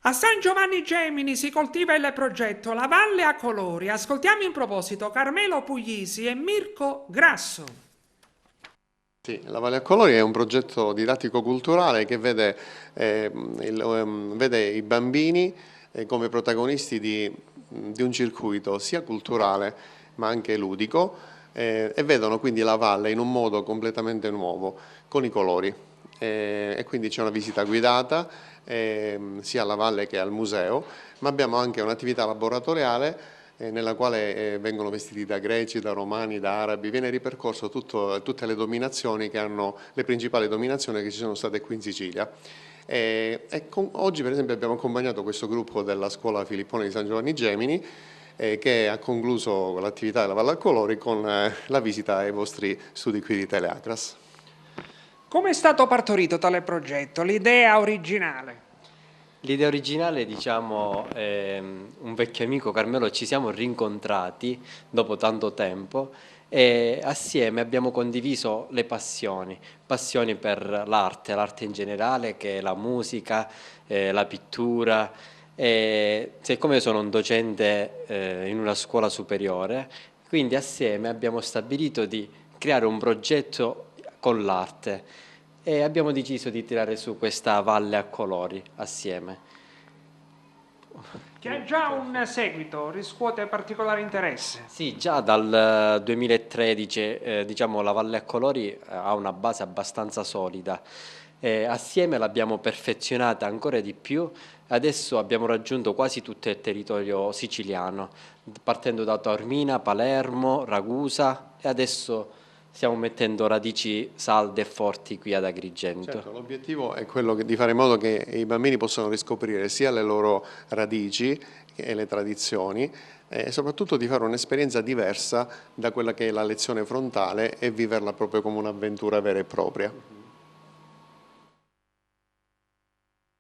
A San Giovanni Gemini si coltiva il progetto La Valle a Colori. Ascoltiamo in proposito Carmelo Puglisi e Mirko Grasso. Sì, la Valle a Colori è un progetto didattico-culturale che vede i bambini come protagonisti di un circuito sia culturale ma anche ludico e vedono quindi la valle in un modo completamente nuovo, con i colori. E quindi c'è una visita guidata sia alla valle che al museo, ma abbiamo anche un'attività laboratoriale nella quale vengono vestiti da greci, da romani, da arabi, viene ripercorso tutte le dominazioni le principali dominazioni che ci sono state qui in Sicilia. Oggi per esempio abbiamo accompagnato questo gruppo della scuola Filippone di San Giovanni Gemini che ha concluso l'attività della Valle a Colori con la visita ai vostri studi qui di Teleacras. Come è stato partorito tale progetto, l'idea originale? L'idea originale, diciamo, un vecchio amico, Carmelo, ci siamo rincontrati dopo tanto tempo e assieme abbiamo condiviso le passioni per l'arte in generale, che è la musica, la pittura. E siccome sono un docente in una scuola superiore, quindi assieme abbiamo stabilito di creare un progetto con l'arte e abbiamo deciso di tirare su questa Valle a Colori assieme. Che ha già un seguito, riscuote particolare interesse. Sì, già dal 2013 diciamo, la Valle a Colori ha una base abbastanza solida. Assieme l'abbiamo perfezionata ancora di più. Adesso abbiamo raggiunto quasi tutto il territorio siciliano, partendo da Taormina, Palermo, Ragusa e adesso stiamo mettendo radici salde e forti qui ad Agrigento. Certo, l'obiettivo è quello di fare in modo che i bambini possano riscoprire sia le loro radici e le tradizioni e soprattutto di fare un'esperienza diversa da quella che è la lezione frontale e viverla proprio come un'avventura vera e propria.